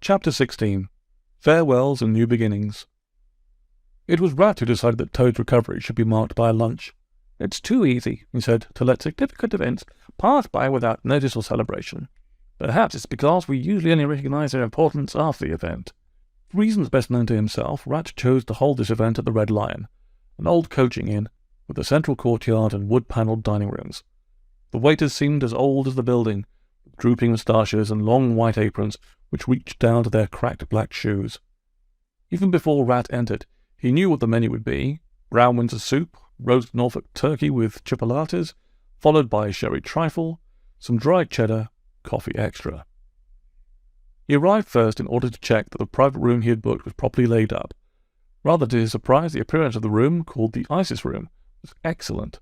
Chapter 16. Farewells and New Beginnings. It was Rat who decided that Toad's recovery should be marked by a lunch. "It's too easy," he said, "to let significant events pass by without notice or celebration. Perhaps it's because we usually only recognize their importance after the event." For reasons best known to himself, Rat chose to hold this event at the Red Lion, an old coaching inn with a central courtyard and wood-panelled dining rooms. The waiters seemed as old as the building, with drooping moustaches and long white aprons which reached down to their cracked black shoes. Even before Rat entered, he knew what the menu would be: brown Windsor soup, roast Norfolk turkey with chipolatas, followed by sherry trifle, some dried cheddar, coffee extra. He arrived first in order to check that the private room he had booked was properly laid up. Rather to his surprise, the appearance of the room, called the Isis Room, was excellent.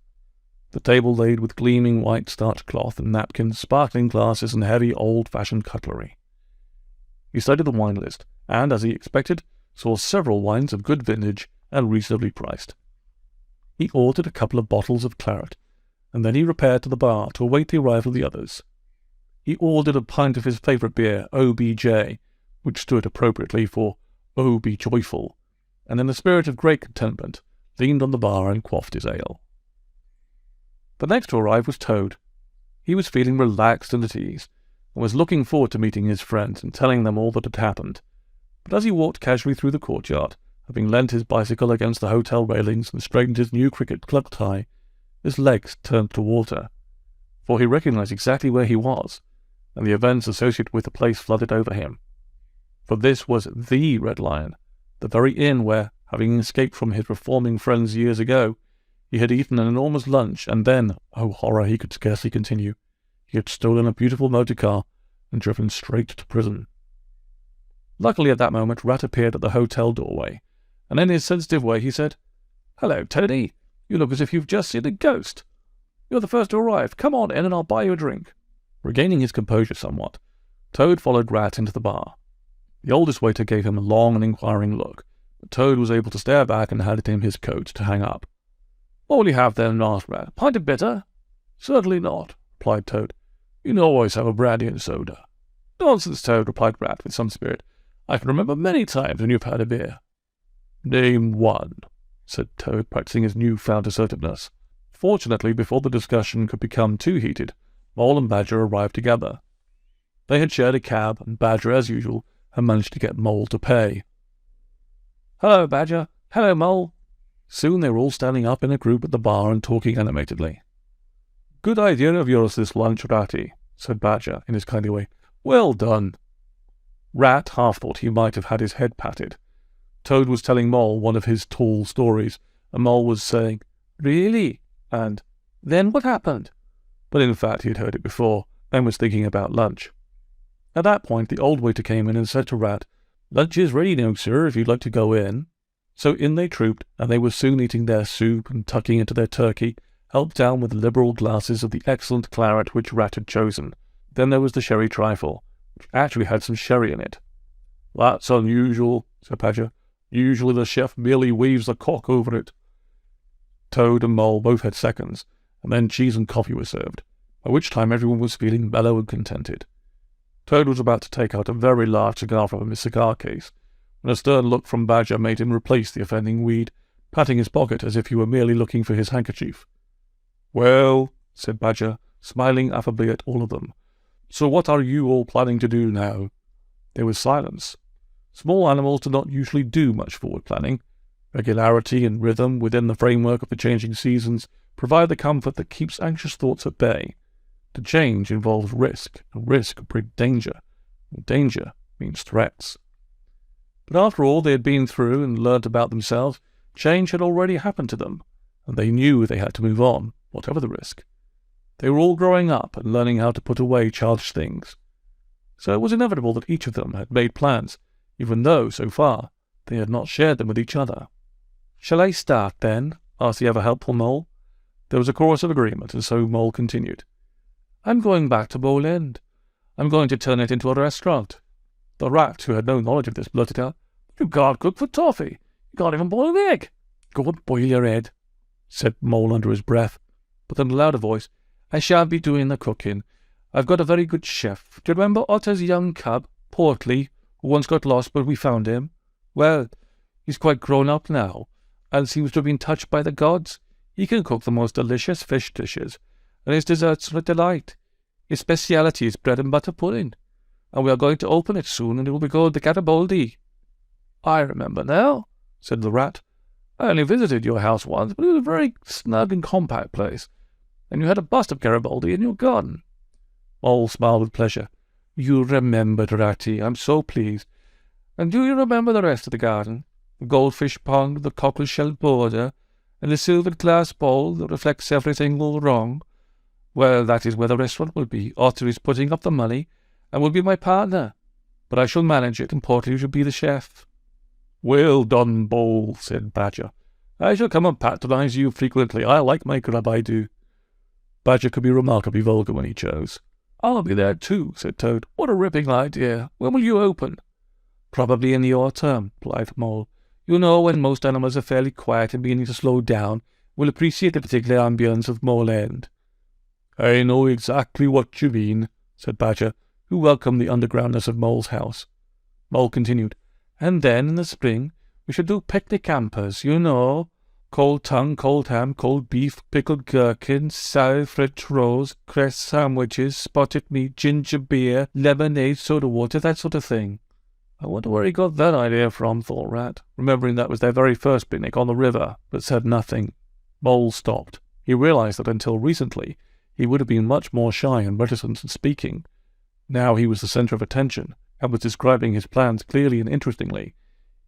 The table laid with gleaming white starched cloth and napkins, sparkling glasses, and heavy old-fashioned cutlery. He studied the wine list, and, as he expected, saw several wines of good vintage and reasonably priced. He ordered a couple of bottles of claret, and then he repaired to the bar to await the arrival of the others. He ordered a pint of his favourite beer, OBJ, which stood appropriately for "Oh, be joyful," and in a spirit of great contentment leaned on the bar and quaffed his ale. The next to arrive was Toad. He was feeling relaxed and at ease, and was looking forward to meeting his friends and telling them all that had happened. But as he walked casually through the courtyard, having leant his bicycle against the hotel railings and straightened his new cricket club tie, his legs turned to water, for he recognized exactly where he was, and the events associated with the place flooded over him. For this was the Red Lion, the very inn where, having escaped from his reforming friends years ago, he had eaten an enormous lunch, and then, oh horror, he could scarcely continue, he had stolen a beautiful motor car and driven straight to prison. Luckily at that moment Rat appeared at the hotel doorway, and in his sensitive way he said, "Hello, Toady. You look as if you've just seen a ghost. You're the first to arrive. Come on in and I'll buy you a drink." Regaining his composure somewhat, Toad followed Rat into the bar. The oldest waiter gave him a long and inquiring look, but Toad was able to stare back and handed him his coat to hang up. "What will you have then?" asked Rat. "Pint of bitter?" "Certainly not," replied Toad. "You can always have a brandy and soda." "Nonsense, Toad," replied Rat with some spirit. "I can remember many times when you've had a beer." "Name one," said Toad, practicing his new-found assertiveness. Fortunately, before the discussion could become too heated, Mole and Badger arrived together. They had shared a cab, and Badger, as usual, had managed to get Mole to pay. "Hello, Badger. Hello, Mole." Soon they were all standing up in a group at the bar and talking animatedly. "Good idea of yours, this lunch, Ratty," said Badger in his kindly way. "Well done." Rat half thought he might have had his head patted. Toad was telling Mole one of his tall stories, and Mole was saying, "Really?" and "Then what happened?" But in fact he had heard it before, and was thinking about lunch. At that point the old waiter came in and said to Rat, "Lunch is ready now, sir, if you'd like to go in." So in they trooped, and they were soon eating their soup and tucking into their turkey, helped down with liberal glasses of the excellent claret which Rat had chosen. Then there was the sherry trifle, which actually had some sherry in it. "That's unusual," said Badger. "Usually the chef merely weaves the cock over it." Toad and Mole both had seconds, and then cheese and coffee were served, by which time everyone was feeling mellow and contented. Toad was about to take out a very large cigar from his cigar case, when a stern look from Badger made him replace the offending weed, patting his pocket as if he were merely looking for his handkerchief. "Well," said Badger, smiling affably at all of them, "so what are you all planning to do now?" There was silence. Small animals do not usually do much forward planning. Regularity and rhythm within the framework of the changing seasons provide the comfort that keeps anxious thoughts at bay. To change involves risk, and risk brings danger, and danger means threats. But after all they had been through and learnt about themselves, change had already happened to them, and they knew they had to move on, whatever the risk. They were all growing up and learning how to put away childish things. So it was inevitable that each of them had made plans, even though, so far, they had not shared them with each other. "Shall I start, then?" asked the ever-helpful Mole. There was a chorus of agreement, and so Mole continued. "I'm going back to Bowl End. I'm going to turn it into a restaurant." The Rat, who had no knowledge of this, blurted out, "You can't cook for toffee. You can't even boil an egg." "Go and boil your head," said Mole under his breath, but in a louder voice, "I shan't be doing the cooking. I've got a very good chef. Do you remember Otter's young cub, Portly, who once got lost, but we found him. Well, he's quite grown up now, and seems to have been touched by the gods. He can cook the most delicious fish dishes, and his desserts are a delight. His speciality is bread and butter pudding, and we are going to open it soon, and it will be called the Garibaldi." "I remember now," said the rat. "I only visited your house once, but it was a very snug and compact place, and you had a bust of Garibaldi in your garden." Mole smiled with pleasure. "You remembered, Ratty. I'm so pleased. And do you remember the rest of the garden? The goldfish pond, the cockle-shell border, and the silvered glass bowl that reflects everything all wrong? Well, that is where the restaurant will be. Otter is putting up the money, and will be my partner. But I shall manage it, and Portly shall be the chef." "Well done, Mole," said Badger. "I shall come and patronize you frequently. I like my grub, I do." Badger could be remarkably vulgar when he chose. "I'll be there too," said Toad. "What a ripping idea. When will you open?" "Probably in the autumn," replied Mole. "You know, when most animals are fairly quiet and beginning to slow down, will appreciate the particular ambience of Mole End." "I know exactly what you mean," said Badger, who welcomed the undergroundness of Mole's house. Mole continued, "And then, in the spring, we shall do picnic hampers, you know. Cold tongue, cold ham, cold beef, pickled gherkins, sour French rolls, cress sandwiches, spotted meat, ginger beer, lemonade, soda water, that sort of thing." "I wonder where he got that idea from," thought Rat, remembering that was their very first picnic on the river, but said nothing. Mole stopped. He realized that until recently he would have been much more shy and reticent in speaking. Now he was the center of attention, and was describing his plans clearly and interestingly.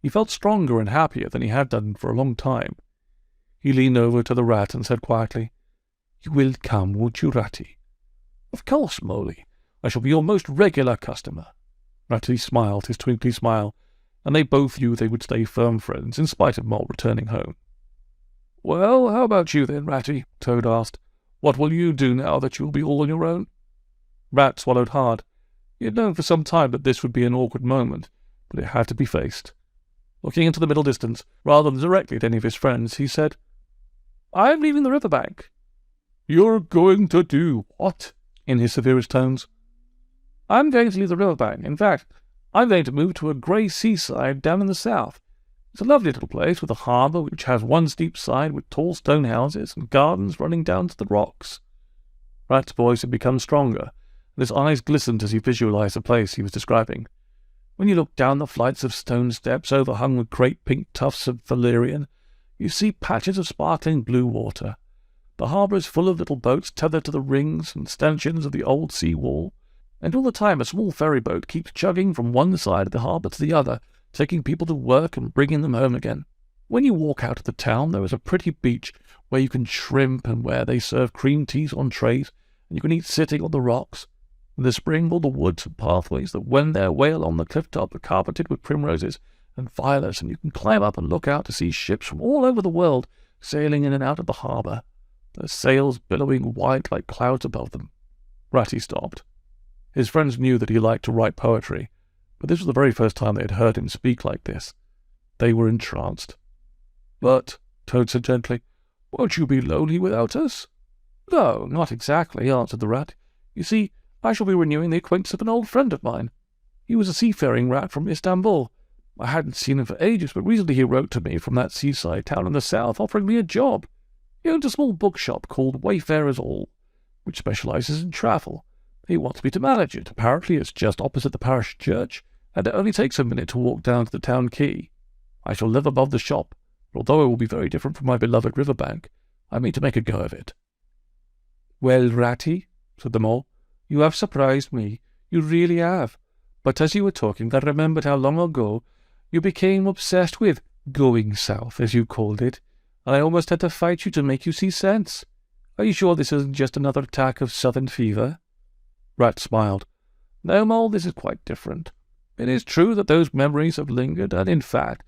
He felt stronger and happier than he had done for a long time. He leaned over to the rat and said quietly, "You will come, won't you, Ratty?" "Of course, Moley. I shall be your most regular customer." Ratty smiled his twinkly smile, and they both knew they would stay firm friends in spite of Mole returning home. "Well, how about you then, Ratty?" Toad asked. "What will you do now that you will be all on your own?" Rat swallowed hard. He had known for some time that this would be an awkward moment, but it had to be faced. Looking into the middle distance, rather than directly at any of his friends, he said, "I am leaving the river bank." "You're going to do what?" in his severest tones. "I'm going to leave the river bank. In fact, I'm going to move to a grey seaside down in the south. It's a lovely little place with a harbour which has one steep side with tall stone houses and gardens running down to the rocks." Rat's voice had become stronger, and his eyes glistened as he visualized the place he was describing. When you look down the flights of stone steps overhung with great pink tufts of valerian, you see patches of sparkling blue water. The harbour is full of little boats tethered to the rings and stanchions of the old sea wall, and all the time a small ferry boat keeps chugging from one side of the harbour to the other, taking people to work and bringing them home again. When you walk out of the town, there is a pretty beach where you can shrimp and where they serve cream teas on trays, and you can eat sitting on the rocks. In the spring, all the woods and pathways that wend their way along the cliff top are carpeted with primroses and violets, and you can climb up and look out to see ships from all over the world sailing in and out of the harbour, their sails billowing white like clouds above them. Ratty stopped. His friends knew that he liked to write poetry, but this was the very first time they had heard him speak like this. They were entranced. "But," Toad said gently, "won't you be lonely without us?" "No, not exactly," answered the rat. "You see, I shall be renewing the acquaintance of an old friend of mine. He was a seafaring rat from Istanbul. I hadn't seen him for ages, but recently he wrote to me from that seaside town in the south, offering me a job. He owns a small bookshop called Wayfarers All, which specializes in travel. He wants me to manage it. Apparently it's just opposite the parish church, and it only takes a minute to walk down to the town quay. I shall live above the shop, but although it will be very different from my beloved river bank, I mean to make a go of it." "Well, Ratty," said the mole, "you have surprised me. You really have. But as you were talking, I remembered how long ago you became obsessed with going south, as you called it, and I almost had to fight you to make you see sense. Are you sure this isn't just another attack of southern fever?" Rat smiled. "No, Mole, this is quite different. It is true that those memories have lingered, and in fact,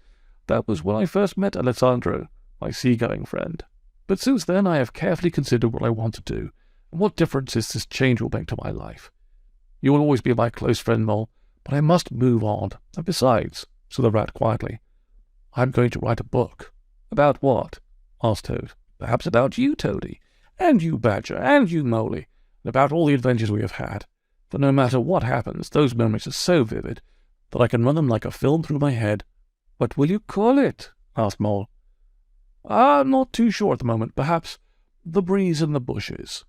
that was when I first met Alessandro, my seagoing friend. But since then I have carefully considered what I want to do, and what differences this change will make to my life. You will always be my close friend, Mole, but I must move on. And besides," said the rat quietly, "I'm going to write a book." "About what?" asked Toad. "Perhaps about you, Toady, and you, Badger, and you, Moley, and about all the adventures we have had. For no matter what happens, those memories are so vivid, that I can run them like a film through my head." "What will you call it?" asked Mole. "I'm not too sure at the moment. Perhaps The Breeze in the Bushes."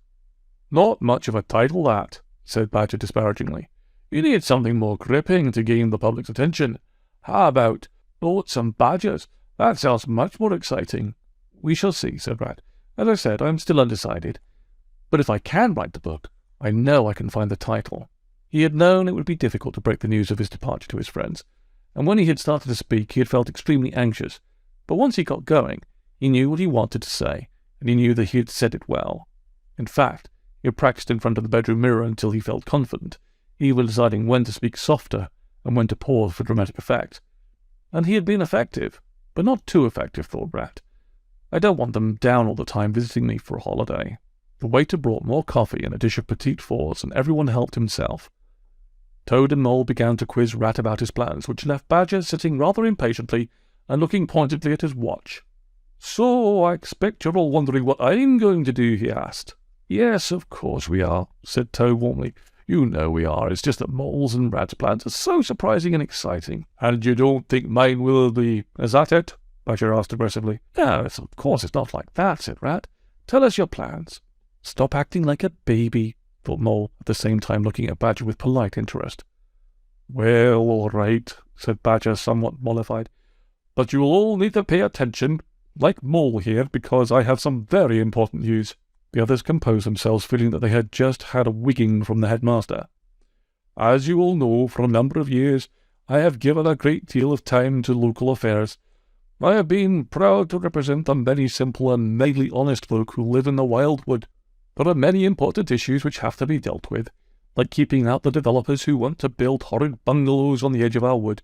"Not much of a title, that," said Badger disparagingly. "You need something more gripping to gain the public's attention. How about Boats and Badgers? That sounds much more exciting." "We shall see," said Rat. "As I said, I'm still undecided. But if I can write the book, I know I can find the title." He had known it would be difficult to break the news of his departure to his friends, and when he had started to speak, he had felt extremely anxious. But once he got going, he knew what he wanted to say, and he knew that he had said it well. In fact, he had practiced in front of the bedroom mirror until he felt confident, even deciding when to speak softer and when to pause for dramatic effect. And he had been effective, but not too effective, thought Rat. I don't want them down all the time visiting me for a holiday. The waiter brought more coffee and a dish of petite fours, and everyone helped himself. Toad and Mole began to quiz Rat about his plans, which left Badger sitting rather impatiently and looking pointedly at his watch. "So, I expect you're all wondering what I'm going to do," he asked. "Yes, of course we are," said Toad warmly. "You know we are. It's just that Mole's and Rat's plans are so surprising and exciting." "And you don't think mine will be, is that it?" Badger asked aggressively. "No, of course it's not like that," said Rat. "Tell us your plans." "Stop acting like a baby," thought Mole, at the same time looking at Badger with polite interest. "Well, all right," said Badger, somewhat mollified. "But you'll all need to pay attention, like Mole here, because I have some very important news." The others composed themselves, feeling that they had just had a wigging from the headmaster. "As you all know, for a number of years, I have given a great deal of time to local affairs. I have been proud to represent the many simple and mainly honest folk who live in the wildwood. There are many important issues which have to be dealt with, like keeping out the developers who want to build horrid bungalows on the edge of our wood,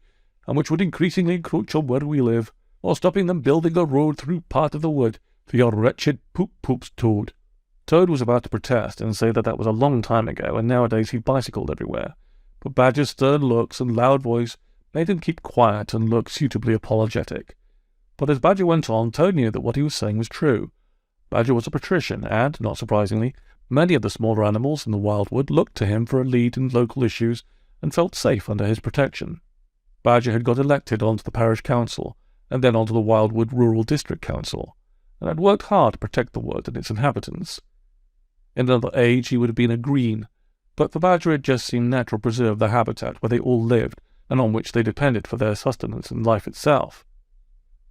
and which would increasingly encroach on where we live, or stopping them building a road through part of the wood for your wretched poop-poops, Toad." Toad was about to protest and say that that was a long time ago, and nowadays he bicycled everywhere, but Badger's stern looks and loud voice made him keep quiet and look suitably apologetic. But as Badger went on, Toad knew that what he was saying was true. Badger was a patrician, and, not surprisingly, many of the smaller animals in the wildwood looked to him for a lead in local issues and felt safe under his protection. Badger had got elected onto the parish council, and then onto the Wildwood Rural District Council, and had worked hard to protect the wood and its inhabitants. In another age he would have been a green, but for Badger it just seemed natural to preserve the habitat where they all lived and on which they depended for their sustenance and life itself.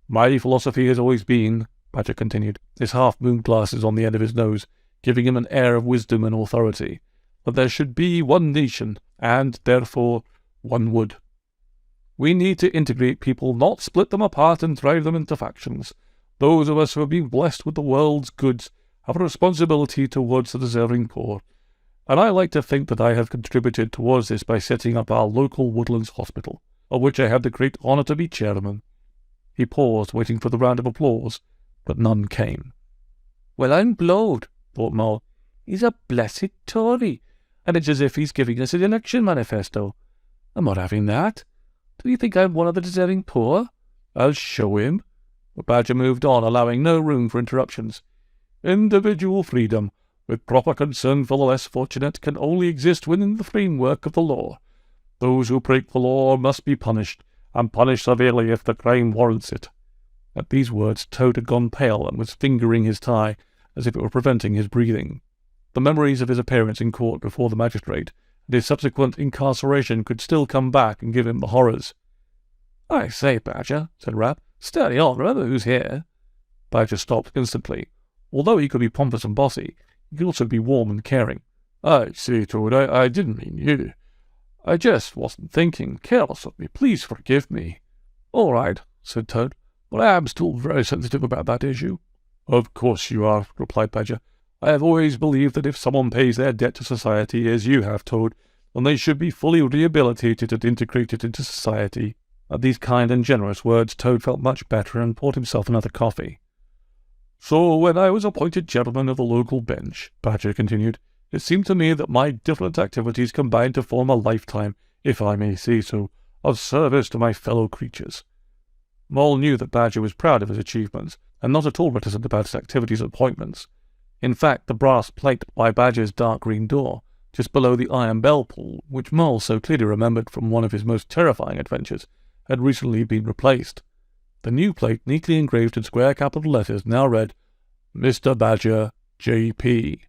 "My philosophy has always been," Badger continued, his half-moon glasses on the end of his nose, giving him an air of wisdom and authority, "that there should be one nation, and, therefore, one wood. We need to integrate people, not split them apart and drive them into factions. Those of us who have been blessed with the world's goods have a responsibility towards the deserving poor, and I like to think that I have contributed towards this by setting up our local Woodlands Hospital, of which I have the great honour to be chairman." He paused, waiting for the round of applause, but none came. "Well, I'm blowed," thought Mole. "He's a blessed Tory, and it's as if he's giving us an election manifesto. I'm not having that. Do you think I'm one of the deserving poor? I'll show him." But Badger moved on, allowing no room for interruptions. "Individual freedom, with proper concern for the less fortunate, can only exist within the framework of the law. Those who break the law must be punished, and punished severely if the crime warrants it." At these words Toad had gone pale and was fingering his tie as if it were preventing his breathing. The memories of his appearance in court before the magistrate and his subsequent incarceration could still come back and give him the horrors. "I say, Badger," said Rat, "steady on, remember who's here." Badger stopped instantly. Although he could be pompous and bossy, he could also be warm and caring. "I say, Toad, I didn't mean you. I just wasn't thinking. Careless of me. Please forgive me." "All right," said Toad, "but I am still very sensitive about that issue." "Of course you are," replied Badger. "I have always believed that if someone pays their debt to society, as you have, Toad, then they should be fully rehabilitated and integrated into society." At these kind and generous words, Toad felt much better and poured himself another coffee. "So when I was appointed chairman of the local bench," Badger continued, "it seemed to me that my different activities combined to form a lifetime, if I may say so, of service to my fellow creatures." Mole knew that Badger was proud of his achievements, and not at all reticent about his activities and appointments. In fact, the brass plate by Badger's dark green door just below the iron bell pull, which Mole so clearly remembered from one of his most terrifying adventures, had recently been replaced. The new plate, neatly engraved in square capital letters, now read, Mr. Badger, J.P.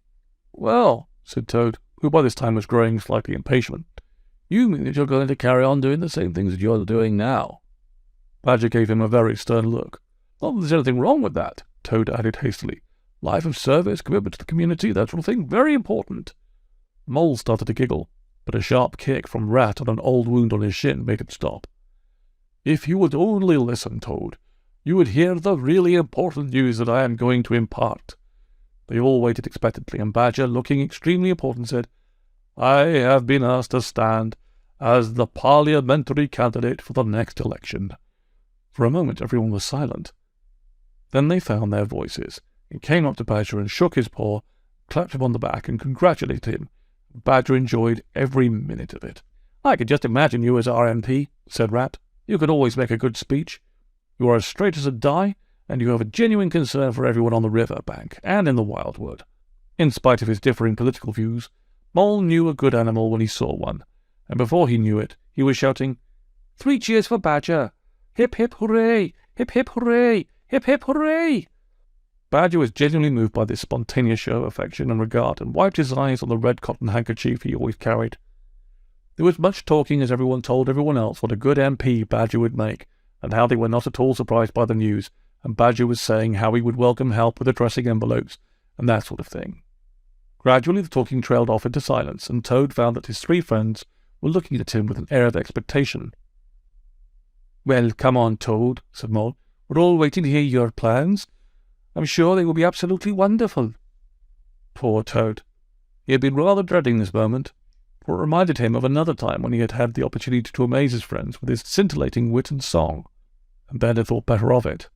"Well," said Toad, who by this time was growing slightly impatient, "you mean that you're going to carry on doing the same things that you're doing now?" Badger gave him a very stern look. "Not that there's anything wrong with that," Toad added hastily. "Life of service, commitment to the community, that sort of thing, very important." Mole started to giggle, but a sharp kick from Rat on an old wound on his shin made him stop. "If you would only listen, Toad, you would hear the really important news that I am going to impart." They all waited expectantly, and Badger, looking extremely important, said, "I have been asked to stand as the parliamentary candidate for the next election." For a moment everyone was silent. Then they found their voices, and came up to Badger and shook his paw, clapped him on the back, and congratulated him. Badger enjoyed every minute of it. "I could just imagine you as our MP," said Rat. "You could always make a good speech. You are as straight as a die, and you have a genuine concern for everyone on the river bank and in the wildwood." In spite of his differing political views, Mole knew a good animal when he saw one, and before he knew it, he was shouting, "3 cheers for Badger! Hip hip hooray! Hip hip hooray! Hip hip hooray!" Badger was genuinely moved by this spontaneous show of affection and regard, and wiped his eyes on the red cotton handkerchief he always carried. There was much talking as everyone told everyone else what a good MP Badger would make, and how they were not at all surprised by the news, and Badger was saying how he would welcome help with addressing envelopes, and that sort of thing. Gradually the talking trailed off into silence, and Toad found that his 3 friends were looking at him with an air of expectation. "Well, come on, Toad," said Mole. "We're all waiting to hear your plans. I'm sure they will be absolutely wonderful." Poor Toad. He had been rather dreading this moment, for it reminded him of another time when he had had the opportunity to amaze his friends with his scintillating wit and song, and then had thought better of it.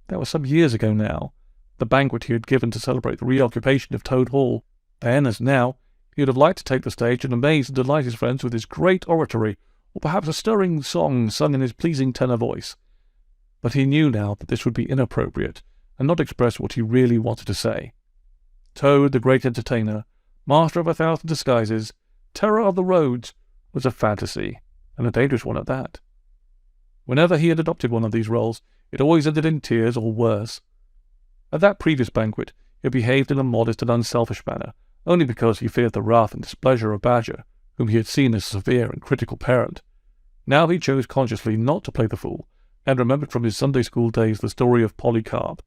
That was some years ago now, the banquet he had given to celebrate the reoccupation of Toad Hall. Then, as now, he would have liked to take the stage and amaze and delight his friends with his great oratory, or perhaps a stirring song sung in his pleasing tenor voice. But he knew now that this would be inappropriate, and not express what he really wanted to say. Toad, the great entertainer, master of 1,000 disguises, terror of the roads, was a fantasy, and a dangerous one at that. Whenever he had adopted one of these roles, it always ended in tears or worse. At that previous banquet, he had behaved in a modest and unselfish manner, only because he feared the wrath and displeasure of Badger, whom he had seen as a severe and critical parent. Now he chose consciously not to play the fool, and remembered from his Sunday school days the story of Polycarp,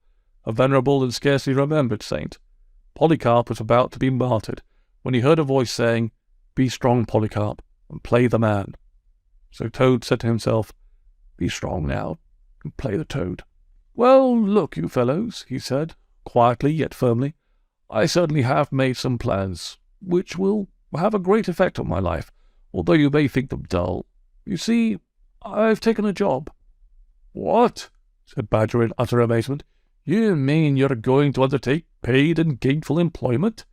a venerable and scarcely remembered saint. Polycarp was about to be martyred, when he heard a voice saying, "Be strong, Polycarp, and play the man." So Toad said to himself, "Be strong now, and play the toad." "Well, look, you fellows," he said, quietly yet firmly, "I certainly have made some plans, which will have a great effect on my life, although you may think them dull. You see, I've taken a job." "What?" said Badger in utter amazement. "You mean you're going to undertake paid and gainful employment?"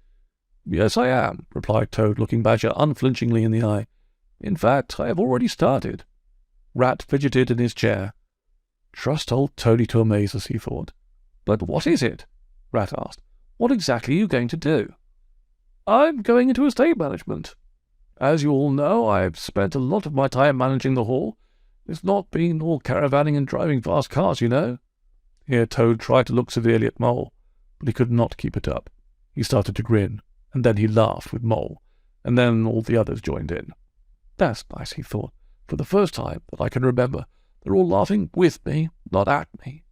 "Yes, I am," replied Toad, looking Badger unflinchingly in the eye. "In fact, I have already started." Rat fidgeted in his chair. Trust old Toady to amaze us, he thought. "But what is it?" Rat asked. "What exactly are you going to do?" "I'm going into estate management. As you all know, I've spent a lot of my time managing the hall. It's not been all caravanning and driving fast cars, you know." Here Toad tried to look severely at Mole, but he could not keep it up. He started to grin, and then he laughed with Mole, and then all the others joined in. "That's nice," he thought. "For the first time that I can remember, they're all laughing with me, not at me."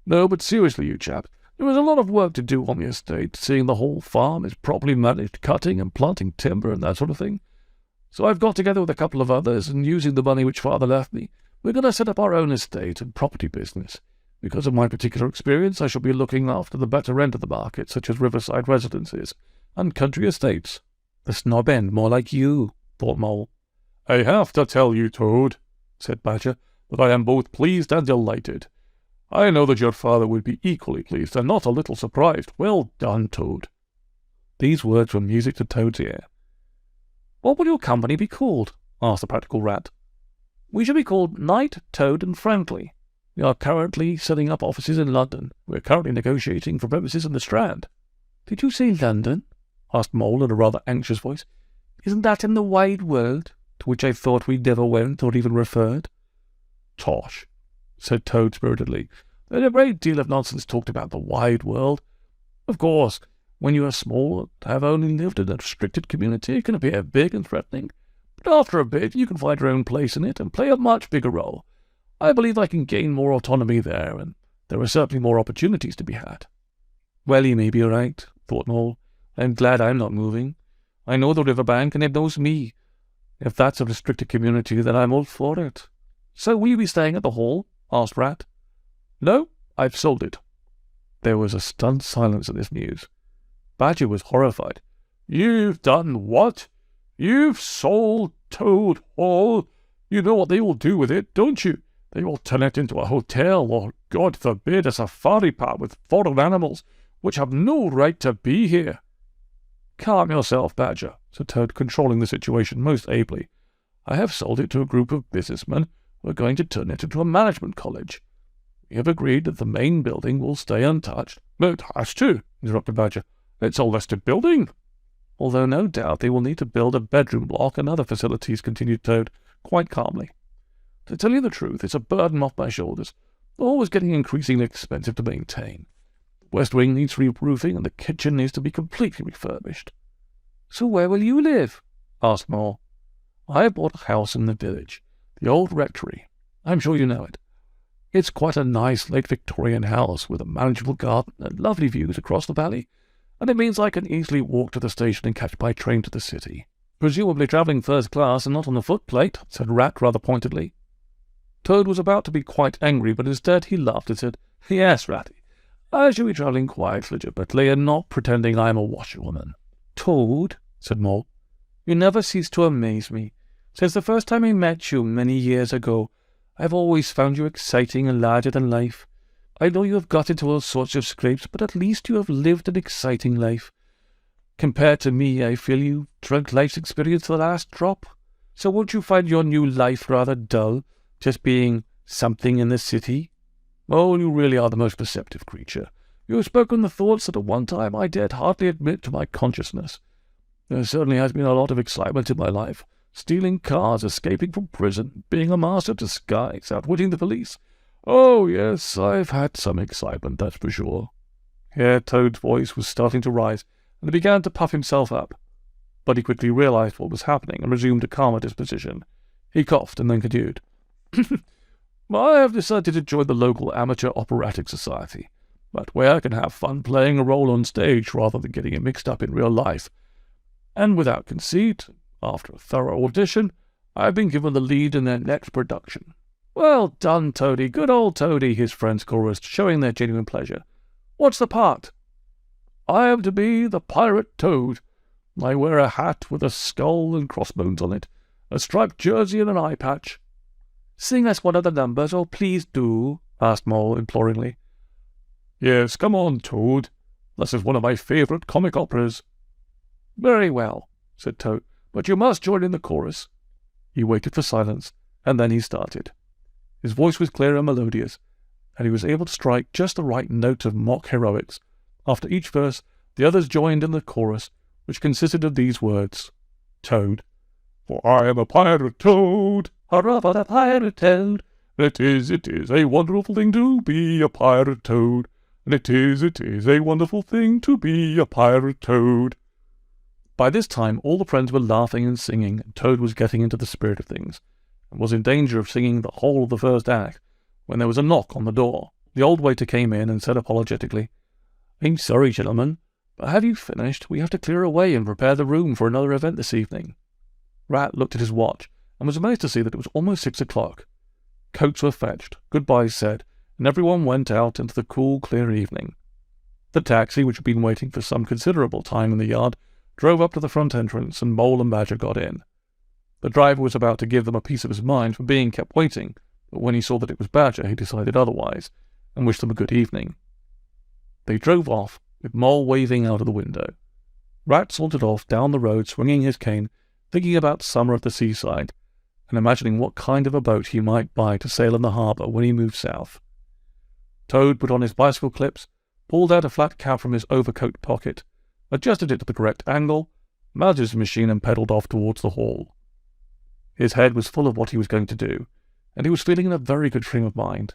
"No, but seriously, you chaps, there is a lot of work to do on the estate, seeing the whole farm is properly managed, cutting and planting timber and that sort of thing. So I've got together with a couple of others, and using the money which Father left me, we're going to set up our own estate and property business. Because of my particular experience, I shall be looking after the better end of the market, such as riverside residences and country estates." "The snob end, more like you," thought Mole. "I have to tell you, Toad," said Badger, "that I am both pleased and delighted. I know that your father would be equally pleased, and not a little surprised. Well done, Toad." These words were music to Toad's ear. "What will your company be called?" asked the practical Rat. "We shall be called Knight, Toad, and Friendly. We are currently setting up offices in London. We are currently negotiating for premises in the Strand." "Did you say London?" asked Mole in a rather anxious voice. "Isn't that in the wide world, to which I thought we never went or even referred?" "Tosh," said Toad spiritedly. "There's a great deal of nonsense talked about the wide world. Of course, when you are small and have only lived in a restricted community, it can appear big and threatening. But after a bit, you can find your own place in it and play a much bigger role. I believe I can gain more autonomy there, and there are certainly more opportunities to be had." "Well, you may be right," thought Mole. "I'm glad I'm not moving. I know the riverbank, and it knows me. If that's a restricted community, then I'm all for it." "So will you be staying at the Hall?" asked Rat. "No, I've sold it." There was a stunned silence at this news. Badger was horrified. "You've done what? You've sold Toad Hall? You know what they will do with it, don't you? They will turn it into a hotel, or, God forbid, a safari park with foreign animals, which have no right to be here." "Calm yourself, Badger," said Toad, controlling the situation most ably. "I have sold it to a group of businessmen who are going to turn it into a management college. We have agreed that the main building will stay untouched." "But it has to," interrupted Badger. "It's a listed building." "Although no doubt they will need to build a bedroom block and other facilities," continued Toad, quite calmly. "To tell you the truth, it's a burden off my shoulders. The hall is getting increasingly expensive to maintain. The west wing needs re-roofing, and the kitchen needs to be completely refurbished." "So where will you live?" asked Mole. "I have bought a house in the village, the old rectory. I'm sure you know it. It's quite a nice late Victorian house with a manageable garden and lovely views across the valley, and it means I can easily walk to the station and catch my train to the city." "Presumably travelling first class and not on the footplate," said Rat rather pointedly. Toad was about to be quite angry, but instead he laughed and said, "Yes, Ratty, I shall be travelling quite legitimately and not pretending I am a washerwoman." "Toad," said Mole, "you never cease to amaze me. Since the first time I met you many years ago, I've always found you exciting and larger than life. I know you have got into all sorts of scrapes, but at least you have lived an exciting life. Compared to me, I feel you've drunk life's experience to the last drop. So won't you find your new life rather dull, just being something in the city?" "Oh, you really are the most perceptive creature. You have spoken the thoughts that at one time I dared hardly admit to my consciousness. There certainly has been a lot of excitement in my life. Stealing cars, escaping from prison, being a master of disguise, outwitting the police. Oh, yes, I've had some excitement, that's for sure." Here Toad's voice was starting to rise, and he began to puff himself up. But he quickly realized what was happening and resumed a calmer disposition. He coughed and then continued. "I have decided to join the local amateur operatic society, but where I can have fun playing a role on stage rather than getting it mixed up in real life. And without conceit, after a thorough audition, I have been given the lead in their next production." "Well done, Toady, good old Toady," his friends chorused, showing their genuine pleasure. "What's the part?" "I am to be the pirate Toad. I wear a hat with a skull and crossbones on it, a striped jersey and an eye patch." "Sing us one of the numbers, oh please do," asked Mole imploringly. "Yes, come on, Toad. This is one of my favourite comic operas." "Very well," said Toad, "but you must join in the chorus." He waited for silence, and then he started. His voice was clear and melodious, and he was able to strike just the right note of mock heroics. After each verse, the others joined in the chorus, which consisted of these words: Toad. "For I am a pirate Toad, hurrah for the pirate Toad. It is a wonderful thing to be a pirate Toad. And it is a wonderful thing to be a pirate Toad." By this time all the friends were laughing and singing, and Toad was getting into the spirit of things, and was in danger of singing the whole of the first act, when there was a knock on the door. The old waiter came in and said apologetically, "I'm sorry, gentlemen, but have you finished? We have to clear away and prepare the room for another event this evening." Rat looked at his watch, and was amazed to see that it was almost 6 o'clock. Coats were fetched, goodbyes said, and everyone went out into the cool, clear evening. The taxi, which had been waiting for some considerable time in the yard, drove up to the front entrance, and Mole and Badger got in. The driver was about to give them a piece of his mind for being kept waiting, but when he saw that it was Badger, he decided otherwise, and wished them a good evening. They drove off, with Mole waving out of the window. Rat sauntered off down the road, swinging his cane, thinking about summer at the seaside, and imagining what kind of a boat he might buy to sail in the harbour when he moved south. Toad put on his bicycle clips, pulled out a flat cap from his overcoat pocket, adjusted it to the correct angle, mounted his machine and pedalled off towards the hall. His head was full of what he was going to do, and he was feeling in a very good frame of mind.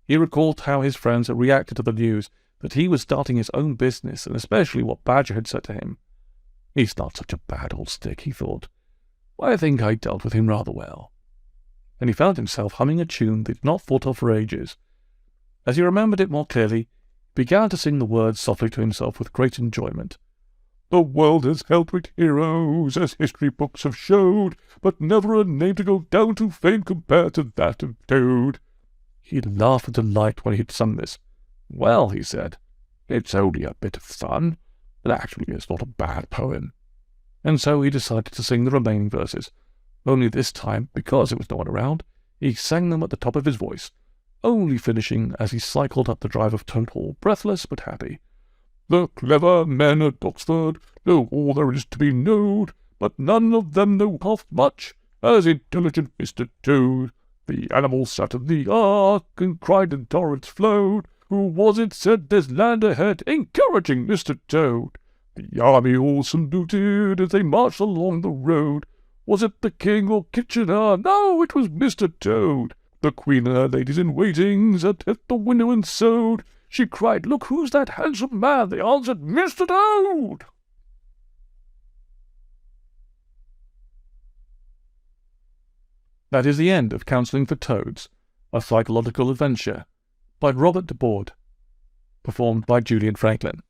He recalled how his friends had reacted to the news that he was starting his own business, and especially what Badger had said to him. He's not such a bad old stick, he thought. I think I dealt with him rather well. And he found himself humming a tune that he had not thought of for ages. As he remembered it more clearly, he began to sing the words softly to himself with great enjoyment. The world has held great heroes, as history books have showed, but never a name to go down to fame compared to that of Toad. He laughed with delight when he had sung this. Well, he said, it's only a bit of fun, and actually it's not a bad poem. And so he decided to sing the remaining verses, only this time, because there was no one around, he sang them at the top of his voice, only finishing as he cycled up the drive of Toad Hall, breathless but happy. The clever men at Oxford know all there is to be knowed, but none of them know half much as intelligent Mr. Toad. The animals sat in the ark and cried and torrents flowed. Who was it said there's land ahead, encouraging Mr. Toad? The army all saluted as they marched along the road. Was it the king or Kitchener? No, it was Mr. Toad. The queen and her ladies in waiting sat at the window and sewed. She cried, Look, who's that handsome man? They answered, Mr. Toad. That is the end of Counselling for Toads, a psychological adventure, by Robert de Board, performed by Julian Franklin.